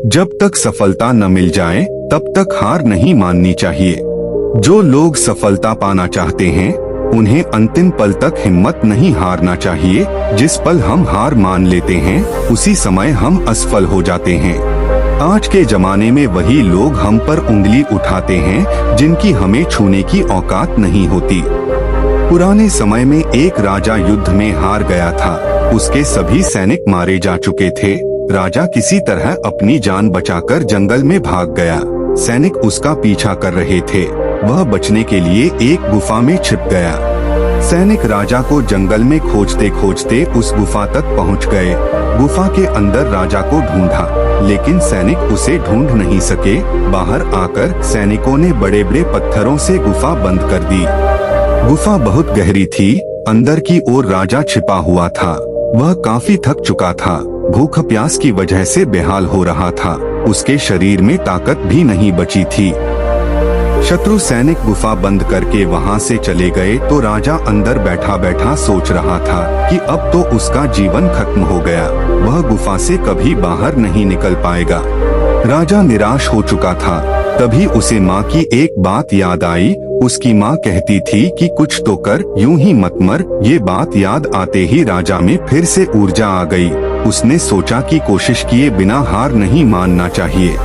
जब तक सफलता न मिल जाए तब तक हार नहीं माननी चाहिए। जो लोग सफलता पाना चाहते हैं उन्हें अंतिम पल तक हिम्मत नहीं हारना चाहिए। जिस पल हम हार मान लेते हैं उसी समय हम असफल हो जाते हैं। आज के जमाने में वही लोग हम पर उंगली उठाते हैं जिनकी हमें छूने की औकात नहीं होती। पुराने समय में एक राजा युद्ध में हार गया था। उसके सभी सैनिक मारे जा चुके थे। राजा किसी तरह अपनी जान बचाकर जंगल में भाग गया। सैनिक उसका पीछा कर रहे थे। वह बचने के लिए एक गुफा में छिप गया। सैनिक राजा को जंगल में खोजते खोजते उस गुफा तक पहुंच गए। गुफा के अंदर राजा को ढूंढा, लेकिन सैनिक उसे ढूंढ नहीं सके। बाहर आकर सैनिकों ने बड़े बड़े पत्थरों से गुफा बंद कर दी। गुफा बहुत गहरी थी। अंदर की ओर राजा छिपा हुआ था। वह काफी थक चुका था। भूख प्यास की वजह से बेहाल हो रहा था। उसके शरीर में ताकत भी नहीं बची थी। शत्रु सैनिक गुफा बंद करके वहां से चले गए तो राजा अंदर बैठा बैठा सोच रहा था कि अब तो उसका जीवन खत्म हो गया। वह गुफा से कभी बाहर नहीं निकल पाएगा। राजा निराश हो चुका था। तभी उसे माँ की एक बात याद आई। उसकी माँ कहती थी कि कुछ तो कर, यूं ही मत मर। ये बात याद आते ही राजा में फिर से ऊर्जा आ गई। उसने सोचा कि कोशिश किए बिना हार नहीं मानना चाहिए।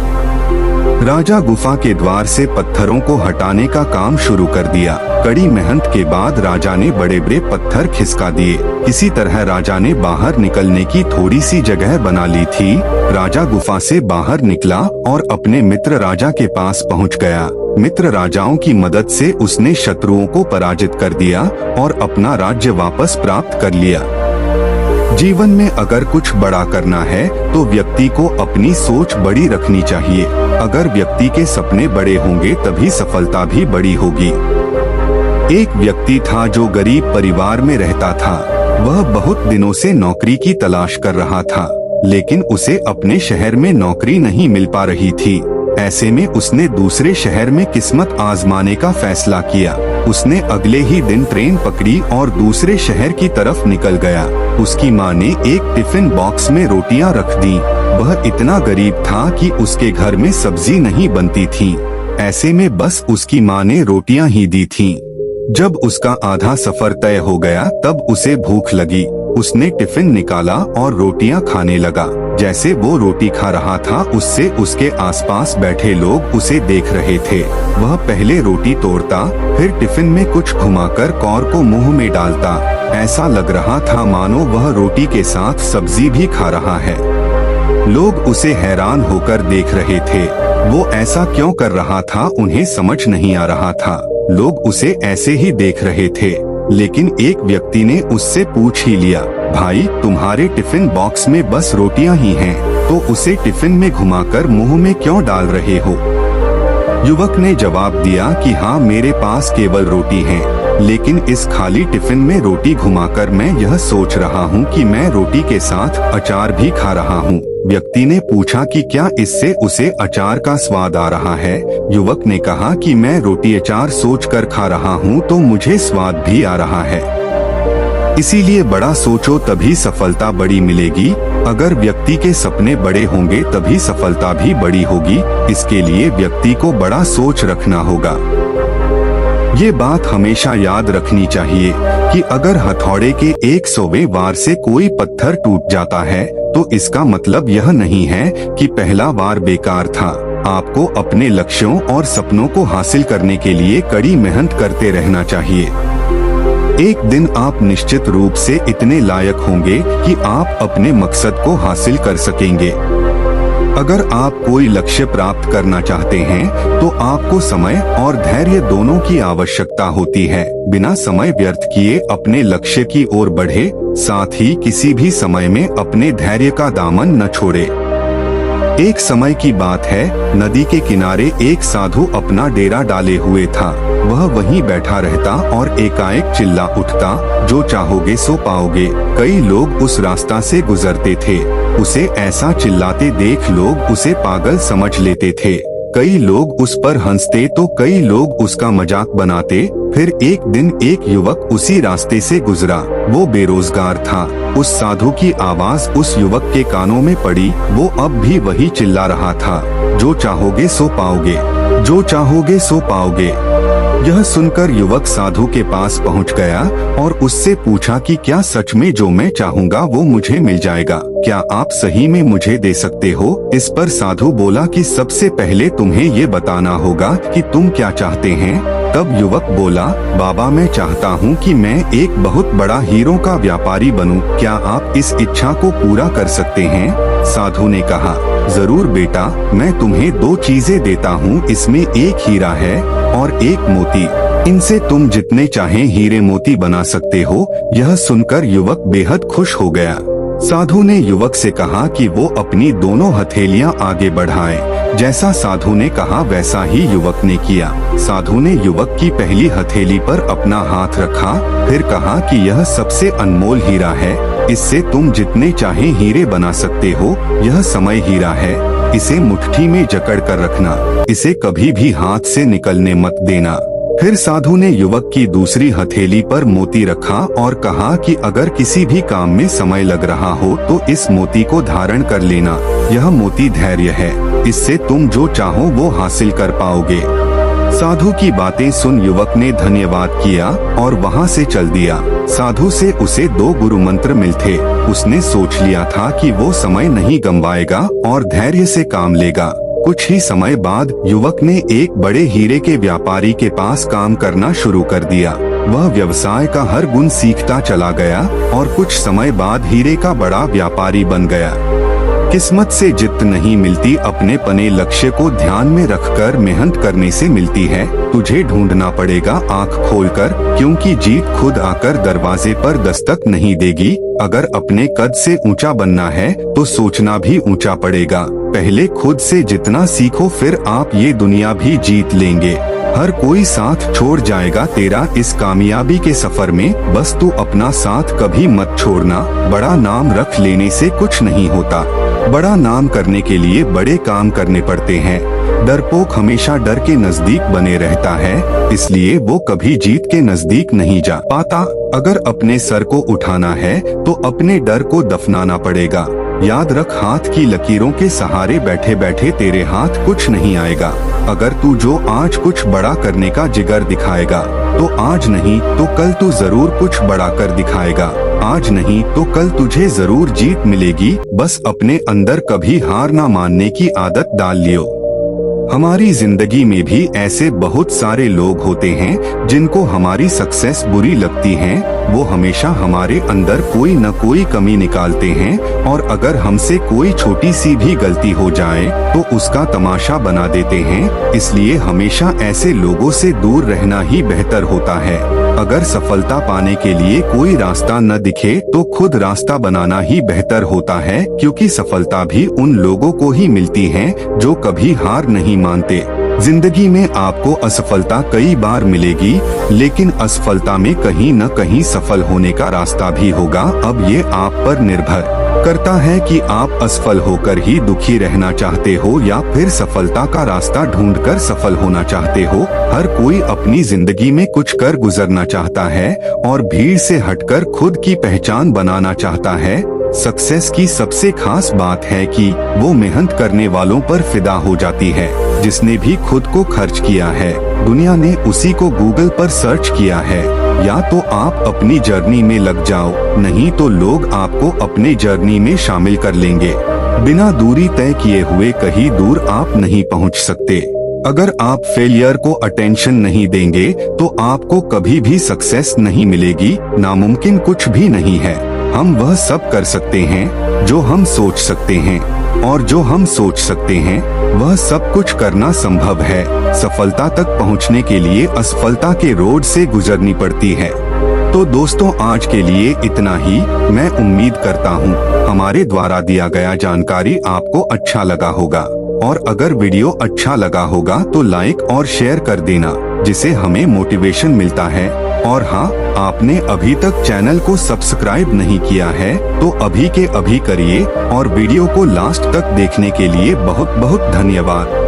राजा गुफा के द्वार से पत्थरों को हटाने का काम शुरू कर दिया। कड़ी मेहनत के बाद राजा ने बड़े बड़े पत्थर खिसका दिए। किसी तरह राजा ने बाहर निकलने की थोड़ी सी जगह बना ली थी। राजा गुफा से बाहर निकला और अपने मित्र राजा के पास पहुंच गया। मित्र राजाओं की मदद से उसने शत्रुओं को पराजित कर दिया और अपना राज्य वापस प्राप्त कर लिया। जीवन में अगर कुछ बड़ा करना है तो व्यक्ति को अपनी सोच बड़ी रखनी चाहिए। अगर व्यक्ति के सपने बड़े होंगे तभी सफलता भी बड़ी होगी। एक व्यक्ति था जो गरीब परिवार में रहता था। वह बहुत दिनों से नौकरी की तलाश कर रहा था, लेकिन उसे अपने शहर में नौकरी नहीं मिल पा रही थी। ऐसे में उसने दूसरे शहर में किस्मत आजमाने का फैसला किया। उसने अगले ही दिन ट्रेन पकड़ी और दूसरे शहर की तरफ निकल गया। उसकी माँ ने एक टिफिन बॉक्स में रोटियां रख दी। वह इतना गरीब था कि उसके घर में सब्जी नहीं बनती थी। ऐसे में बस उसकी माँ ने रोटियां ही दी थीं। जब उसका आधा सफर तय हो गया तब उसे भूख लगी। उसने टिफिन निकाला और रोटियां खाने लगा। जैसे वो रोटी खा रहा था उससे उसके आसपास बैठे लोग उसे देख रहे थे। वह पहले रोटी तोड़ता, फिर टिफिन में कुछ घुमाकर कौर को मुंह में डालता। ऐसा लग रहा था मानो वह रोटी के साथ सब्जी भी खा रहा है। लोग उसे हैरान होकर देख रहे थे। वो ऐसा क्यों कर रहा था उन्हें समझ नहीं आ रहा था। लोग उसे ऐसे ही देख रहे थे, लेकिन एक व्यक्ति ने उससे पूछ ही लिया, भाई तुम्हारे टिफिन बॉक्स में बस रोटियां ही हैं, तो उसे टिफिन में घुमाकर मुंह में क्यों डाल रहे हो? युवक ने जवाब दिया कि हाँ, मेरे पास केवल रोटी है, लेकिन इस खाली टिफिन में रोटी घुमाकर मैं यह सोच रहा हूँ कि मैं रोटी के साथ अचार भी खा रहा हूँ। व्यक्ति ने पूछा कि क्या इससे उसे अचार का स्वाद आ रहा है? युवक ने कहा कि मैं रोटी अचार सोचकर खा रहा हूँ तो मुझे स्वाद भी आ रहा है। इसीलिए बड़ा सोचो तभी सफलता बड़ी मिलेगी। अगर व्यक्ति के सपने बड़े होंगे तभी सफलता भी बड़ी होगी। इसके लिए व्यक्ति को बड़ा सोच रखना होगा। ये बात हमेशा याद रखनी चाहिए कि अगर हथौड़े के 100वें वार से कोई पत्थर टूट जाता है तो इसका मतलब यह नहीं है कि पहला वार बेकार था। आपको अपने लक्ष्यों और सपनों को हासिल करने के लिए कड़ी मेहनत करते रहना चाहिए। एक दिन आप निश्चित रूप से इतने लायक होंगे कि आप अपने मकसद को हासिल कर सकेंगे। अगर आप कोई लक्ष्य प्राप्त करना चाहते हैं तो आपको समय और धैर्य दोनों की आवश्यकता होती है। बिना समय व्यर्थ किए अपने लक्ष्य की ओर बढ़े, साथ ही किसी भी समय में अपने धैर्य का दामन न छोड़े। एक समय की बात है, नदी के किनारे एक साधु अपना डेरा डाले हुए था। वह वहीं बैठा रहता और एकाएक चिल्ला उठता, जो चाहोगे सो पाओगे। कई लोग उस रास्ता से गुजरते थे। उसे ऐसा चिल्लाते देख लोग उसे पागल समझ लेते थे। कई लोग उस पर हंसते तो कई लोग उसका मजाक बनाते। फिर एक दिन एक युवक उसी रास्ते से गुजरा। वो बेरोजगार था। उस साधु की आवाज उस युवक के कानों में पड़ी। वो अब भी वही चिल्ला रहा था, जो चाहोगे सो पाओगे, जो चाहोगे सो पाओगे। यह सुनकर युवक साधु के पास पहुंच गया और उससे पूछा कि क्या सच में जो मैं चाहूंगा वो मुझे मिल जाएगा? क्या आप सही में मुझे दे सकते हो? इस पर साधु बोला कि सबसे पहले तुम्हें ये बताना होगा कि तुम क्या चाहते हैं। तब युवक बोला, बाबा मैं चाहता हूँ कि मैं एक बहुत बड़ा हीरों का व्यापारी बनूं। क्या आप इस इच्छा को पूरा कर सकते हैं? साधु ने कहा, जरूर बेटा, मैं तुम्हें 2 चीजें देता हूँ। इसमें एक हीरा है और एक मोती। इनसे तुम जितने चाहें हीरे मोती बना सकते हो। यह सुनकर युवक बेहद खुश हो गया। साधु ने युवक से कहा कि वो अपनी दोनों हथेलियां आगे बढ़ाए। जैसा साधु ने कहा वैसा ही युवक ने किया। साधु ने युवक की पहली हथेली पर अपना हाथ रखा, फिर कहा कि यह सबसे अनमोल हीरा है। इससे तुम जितने चाहे हीरे बना सकते हो। यह समय हीरा है। इसे मुट्ठी में जकड़ कर रखना। इसे कभी भी हाथ से निकलने मत देना। फिर साधु ने युवक की दूसरी हथेली पर मोती रखा और कहा कि अगर किसी भी काम में समय लग रहा हो तो इस मोती को धारण कर लेना। यह मोती धैर्य है। इससे तुम जो चाहो वो हासिल कर पाओगे। साधु की बातें सुन युवक ने धन्यवाद किया और वहाँ से चल दिया। साधु से उसे 2 गुरु मंत्र मिलते। उसने सोच लिया था कि वो समय नहीं गंवाएगा और धैर्य से काम लेगा। कुछ ही समय बाद युवक ने एक बड़े हीरे के व्यापारी के पास काम करना शुरू कर दिया। वह व्यवसाय का हर गुण सीखता चला गया और कुछ समय बाद हीरे का बड़ा व्यापारी बन गया। किस्मत से जीत नहीं मिलती, अपने पने लक्ष्य को ध्यान में रखकर मेहनत करने से मिलती है। तुझे ढूंढना पड़ेगा आँख खोलकर, क्योंकि जीत खुद आकर दरवाजे पर दस्तक नहीं देगी। अगर अपने कद से ऊंचा बनना है तो सोचना भी ऊंचा पड़ेगा। पहले खुद से जितना सीखो, फिर आप ये दुनिया भी जीत लेंगे। हर कोई साथ छोड़ जाएगा तेरा इस कामयाबी के सफर में, बस तू अपना साथ कभी मत छोड़ना। बड़ा नाम रख लेने से कुछ नहीं होता। बड़ा नाम करने के लिए बड़े काम करने पड़ते हैं। डरपोक हमेशा डर के नजदीक बने रहता है, इसलिए वो कभी जीत के नजदीक नहीं जा पाता। अगर अपने सर को उठाना है तो अपने डर को दफनाना पड़ेगा। याद रख, हाथ की लकीरों के सहारे बैठे बैठे तेरे हाथ कुछ नहीं आएगा। अगर तू जो आज कुछ बड़ा करने का जिगर दिखाएगा तो आज नहीं तो कल तू जरूर कुछ बड़ा कर दिखाएगा। आज नहीं तो कल तुझे जरूर जीत मिलेगी। बस अपने अंदर कभी हार ना मानने की आदत डाल लियो। हमारी जिंदगी में भी ऐसे बहुत सारे लोग होते हैं जिनको हमारी सक्सेस बुरी लगती है। वो हमेशा हमारे अंदर कोई न कोई कमी निकालते हैं और अगर हमसे कोई छोटी सी भी गलती हो जाए तो उसका तमाशा बना देते हैं। इसलिए हमेशा ऐसे लोगों से दूर रहना ही बेहतर होता है। अगर सफलता पाने के लिए कोई रास्ता न दिखे तो खुद रास्ता बनाना ही बेहतर होता है, क्योंकि सफलता भी उन लोगों को ही मिलती है जो कभी हार नहीं मानते। जिंदगी में आपको असफलता कई बार मिलेगी, लेकिन असफलता में कहीं न कहीं सफल होने का रास्ता भी होगा। अब ये आप पर निर्भर करता है कि आप असफल होकर ही दुखी रहना चाहते हो या फिर सफलता का रास्ता ढूंढकर सफल होना चाहते हो। हर कोई अपनी जिंदगी में कुछ कर गुजरना चाहता है और भीड़ से हटकर खुद की पहचान बनाना चाहता है। सक्सेस की सबसे खास बात है कि वो मेहनत करने वालों पर फिदा हो जाती है। जिसने भी खुद को खर्च किया है, दुनिया ने उसी को गूगल पर सर्च किया है। या तो आप अपनी जर्नी में लग जाओ, नहीं तो लोग आपको अपने जर्नी में शामिल कर लेंगे। बिना दूरी तय किए हुए कहीं दूर आप नहीं पहुंच सकते। अगर आप फेलियर को अटेंशन नहीं देंगे तो आपको कभी भी सक्सेस नहीं मिलेगी। नामुमकिन कुछ भी नहीं है। हम वह सब कर सकते हैं जो हम सोच सकते हैं, और जो हम सोच सकते हैं वह सब कुछ करना संभव है। सफलता तक पहुंचने के लिए असफलता के रोड से गुजरनी पड़ती है। तो दोस्तों, आज के लिए इतना ही। मैं उम्मीद करता हूँ हमारे द्वारा दिया गया जानकारी आपको अच्छा लगा होगा, और अगर वीडियो अच्छा लगा होगा तो लाइक और शेयर कर देना, जिससे हमें मोटिवेशन मिलता है। और हाँ, आपने अभी तक चैनल को सब्सक्राइब नहीं किया है तो अभी के अभी करिए, और वीडियो को लास्ट तक देखने के लिए बहुत बहुत धन्यवाद।